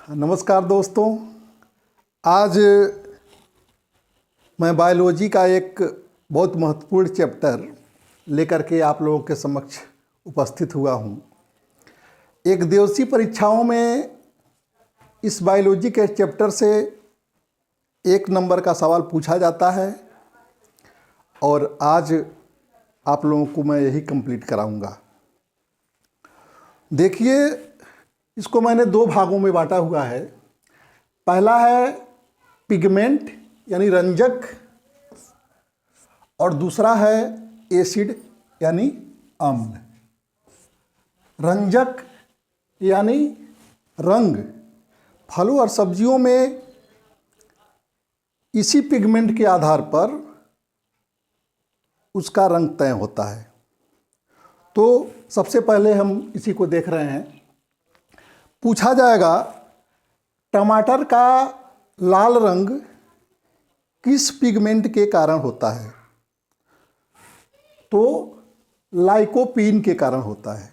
नमस्कार दोस्तों। आज मैं बायोलॉजी का एक बहुत महत्वपूर्ण चैप्टर लेकर के आप लोगों के समक्ष उपस्थित हुआ हूँ। एक दिवसीय परीक्षाओं में इस बायोलॉजी के चैप्टर से 1 नंबर का सवाल पूछा जाता है और आज आप लोगों को मैं यही कंप्लीट कराऊंगा। देखिए, इसको मैंने 2 भागों में बांटा हुआ है। पहला है पिगमेंट यानी रंजक और दूसरा है एसिड यानी अम्ल। रंजक यानी रंग। फलों और सब्जियों में इसी पिगमेंट के आधार पर उसका रंग तय होता है। तो सबसे पहले हम इसी को देख रहे हैं। पूछा जाएगा टमाटर का लाल रंग किस पिगमेंट के कारण होता है? तो लाइकोपीन के कारण होता है।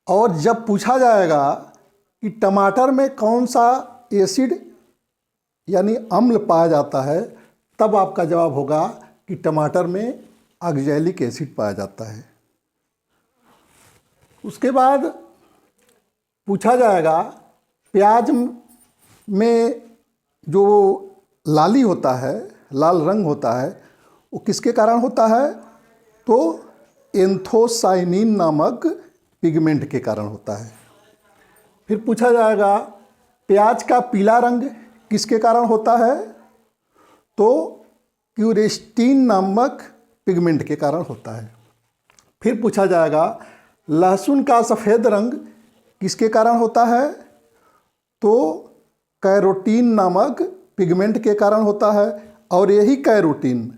और जब पूछा जाएगा कि टमाटर में कौन सा एसिड यानी अम्ल पाया जाता है, तब आपका जवाब होगा कि टमाटर में ऑक्सैलिक एसिड पाया जाता है। उसके बाद पूछा जाएगा प्याज में जो लाली होता है, लाल रंग होता है, वो किसके कारण होता है? तो एंथोसाइनिन नामक पिगमेंट के कारण होता है। फिर पूछा जाएगा प्याज का पीला रंग किसके कारण होता है? तो क्यूरेस्टीन नामक पिगमेंट के कारण होता है। फिर पूछा जाएगा लहसुन का सफ़ेद रंग किसके कारण होता है? तो कैरोटीन नामक पिगमेंट के कारण होता है। और यही कैरोटीन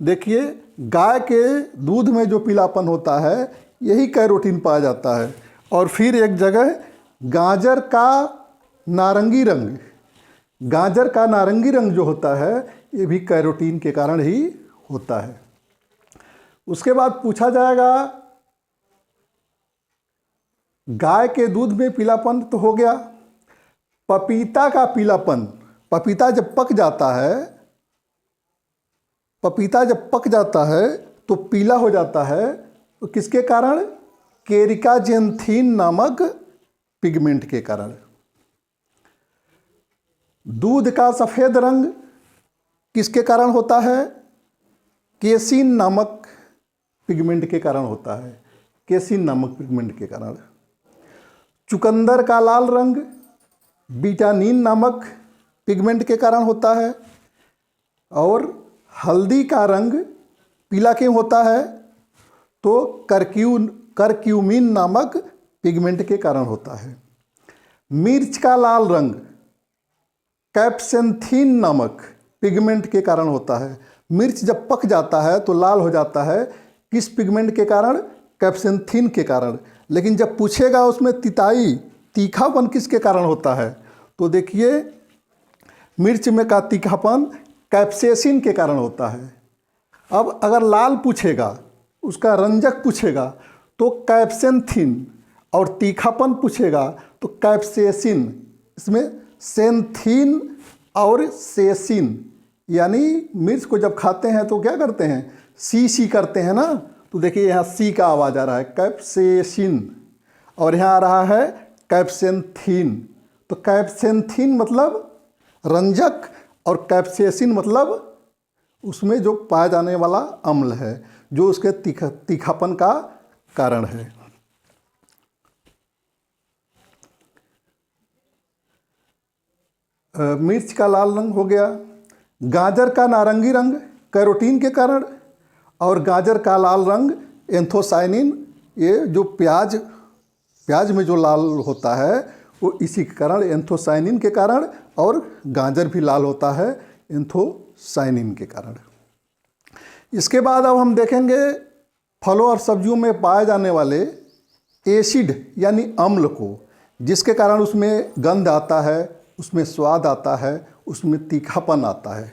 देखिए, गाय के दूध में जो पीलापन होता है, यही कैरोटीन पाया जाता है। और फिर एक जगह गाजर का नारंगी रंग जो होता है, ये भी कैरोटीन के कारण ही होता है। उसके बाद पूछा जाएगा गाय के दूध में पीलापन तो हो गया। पपीता का पीलापन, पपीता जब पक जाता है तो पीला हो जाता है, तो किसके कारण? केरिकाजेंथीन नामक पिगमेंट के कारण। दूध का सफ़ेद रंग किसके कारण होता है? केसिन नामक पिगमेंट के कारण होता है। केसिन नामक पिगमेंट के कारण। चुकंदर का लाल रंग बीटानिन नामक पिगमेंट के कारण होता है। और हल्दी का रंग पीला क्यों होता है? तो करक्यूमिन नामक पिगमेंट के कारण होता है। मिर्च का लाल रंग कैप्सेंथीन नामक पिगमेंट के कारण होता है। मिर्च जब पक जाता है तो लाल हो जाता है, किस पिगमेंट के कारण? कैप्सेंथीन के कारण। लेकिन जब पूछेगा उसमें तीखापन किसके कारण होता है, तो देखिए मिर्च में का तीखापन कैप्सेसिन के कारण होता है। अब अगर लाल पूछेगा, उसका रंजक पूछेगा, तो कैप्सेंथीन, और तीखापन पूछेगा तो कैप्सेसिन। इसमें सेंथीन और सेसिन, यानी मिर्च को जब खाते हैं तो क्या करते हैं? सी करते हैं ना। तो देखिए यहाँ सी का आवाज़ आ रहा है, कैप्सेसिन, और यहाँ आ रहा है कैप्सेंथीन। तो कैप्सेंथीन मतलब रंजक और कैप्सेसिन मतलब उसमें जो पाया जाने वाला अम्ल है, जो उसके तीखापन का कारण है। मिर्च का लाल रंग हो गया। गाजर का नारंगी रंग कैरोटीन के कारण, और गाजर का लाल रंग एंथोसाइनिन। ये जो प्याज में जो लाल होता है वो इसी के कारण, एंथोसाइनिन के कारण। और गाजर भी लाल होता है एंथोसाइनिन के कारण। इसके बाद अब हम देखेंगे फलों और सब्जियों में पाए जाने वाले एसिड यानी अम्ल को, जिसके कारण उसमें गंध आता है, उसमें स्वाद आता है, उसमें तीखापन आता है।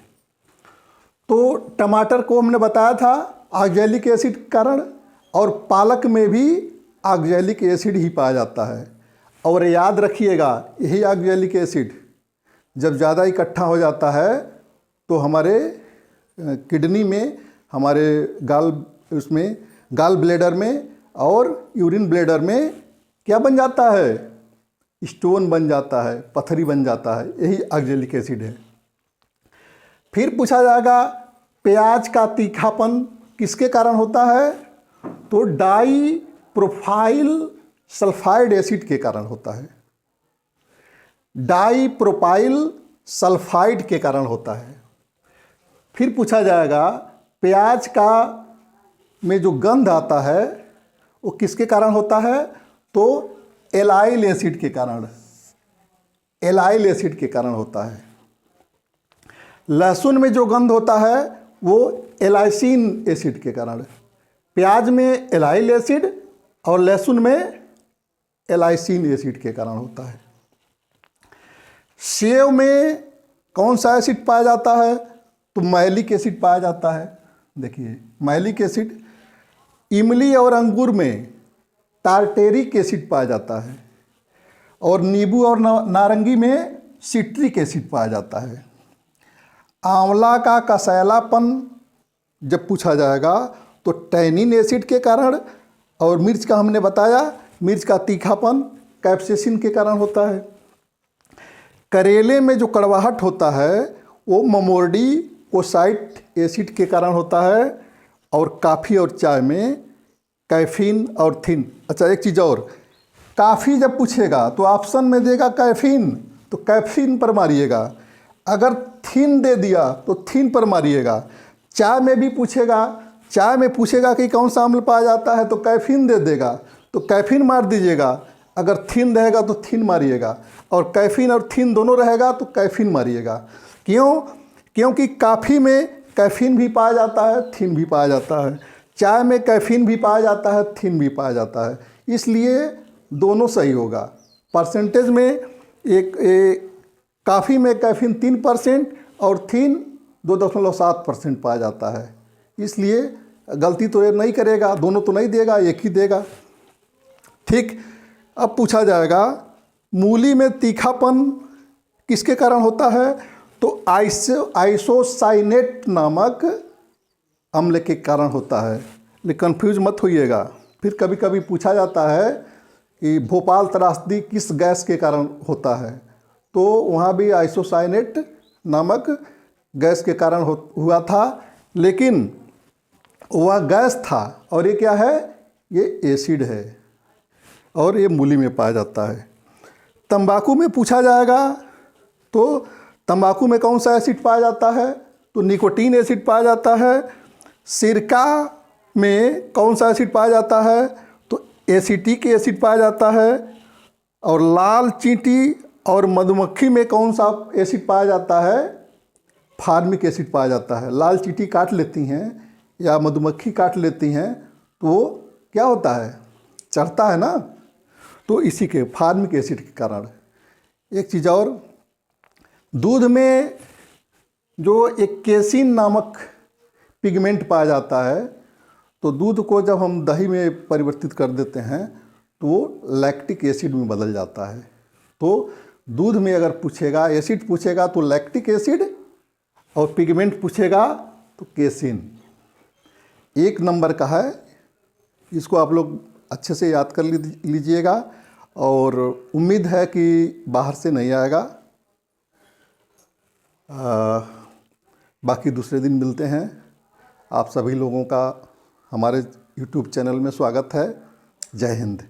तो टमाटर को हमने बताया था ऑक्सैलिक एसिड के कारण, और पालक में भी ऑक्जेलिक एसिड ही पाया जाता है। और याद रखिएगा, यही ऑक्जेलिक एसिड जब ज़्यादा इकट्ठा हो जाता है तो हमारे किडनी में, हमारे गाल ब्लेडर में और यूरिन ब्लेडर में क्या बन जाता है? स्टोन बन जाता है, पथरी बन जाता है। यही ऑक्जेलिक एसिड है। फिर पूछा जाएगा प्याज का तीखापन किसके कारण होता है? तो डाई प्रोपाइल सल्फाइड एसिड के कारण होता है। डाई प्रोपाइल सल्फाइड के कारण होता है। फिर पूछा जाएगा प्याज का में जो गंध आता है वो किसके कारण होता है? तो एलाइल एसिड के कारण, एलाइल एसिड के कारण होता है। लहसुन में जो गंध होता है वो एलाइसिन एसिड के कारण। प्याज में एलाइल एसिड और लहसुन में एलाइसिन एसिड के कारण होता है। सेव में कौन सा एसिड पाया जाता है? तो मैलिक एसिड पाया जाता है। देखिए मैलिक एसिड। इमली और अंगूर में टार्टेरिक एसिड पाया जाता है। और नींबू और नारंगी में सिट्रिक एसिड पाया जाता है। आंवला का कसैलापन जब पूछा जाएगा तो टैनिन एसिड के कारण, और मिर्च का हमने बताया, मिर्च का तीखापन कैप्सेसिन के कारण होता है। करेले में जो कड़वाहट होता है वो ममोर्डी कोसाइट एसिड के कारण होता है। और कॉफ़ी और चाय में कैफीन और थिन। अच्छा एक चीज़ और, काफ़ी जब पूछेगा तो ऑप्शन में देगा कैफीन, तो कैफीन पर मारिएगा। अगर थिन दे दिया तो थिन पर मारिएगा। चाय में भी पूछेगा, चाय में पूछेगा कि कौन सा अम्ल पाया जाता है तो कैफीन दे देगा, तो कैफीन मार दीजिएगा। अगर थिन रहेगा तो थिन मारिएगा, और कैफीन और थिन दोनों रहेगा तो कैफीन मारिएगा। क्यों? क्योंकि कॉफ़ी में कैफीन भी पाया जाता है, थिन भी पाया जाता है। चाय में कैफीन भी पाया जाता है, थिन भी पाया जाता है। इसलिए दोनों सही होगा। परसेंटेज में कॉफ़ी में कैफीन 3% और थिन 2.7% पाया जाता है। इसलिए गलती तो ये नहीं करेगा, दोनों तो नहीं देगा, एक ही देगा। ठीक। अब पूछा जाएगा मूली में तीखापन किसके कारण होता है? तो आइसोसाइनेट नामक अम्ल के कारण होता है। लेकिन कंफ्यूज मत होइएगा। फिर कभी कभी पूछा जाता है कि भोपाल त्रासदी किस गैस के कारण होता है? तो वहाँ भी आइसोसाइनेट नामक गैस के कारण हुआ था, लेकिन वह गैस था और ये क्या है? ये एसिड है और ये मूली में पाया जाता है। तंबाकू में पूछा जाएगा तो तंबाकू में कौन सा एसिड पाया जाता है? तो निकोटीन एसिड पाया जाता है। सिरका में कौन सा एसिड पाया जाता है? तो एसिटिक एसिड पाया जाता है। और लाल चींटी और मधुमक्खी में कौन सा एसिड पाया जाता है? फार्मिक एसिड पाया जाता है। लाल चींटी काट लेती हैं या मधुमक्खी काट लेती हैं तो क्या होता है? चढ़ता है ना, तो इसी के फार्मिक एसिड के कारण। एक चीज़ और, दूध में जो एक केसिन नामक पिगमेंट पाया जाता है, तो दूध को जब हम दही में परिवर्तित कर देते हैं तो वो लैक्टिक एसिड में बदल जाता है। तो दूध में अगर पूछेगा, एसिड पूछेगा तो लैक्टिक एसिड, और पिगमेंट पूछेगा तो केसिन। 1 नंबर का है। इसको आप लोग अच्छे से याद कर लीजिएगा, और उम्मीद है कि बाहर से नहीं आएगा। बाकी दूसरे दिन मिलते हैं। आप सभी लोगों का हमारे YouTube चैनल में स्वागत है। जय हिंद।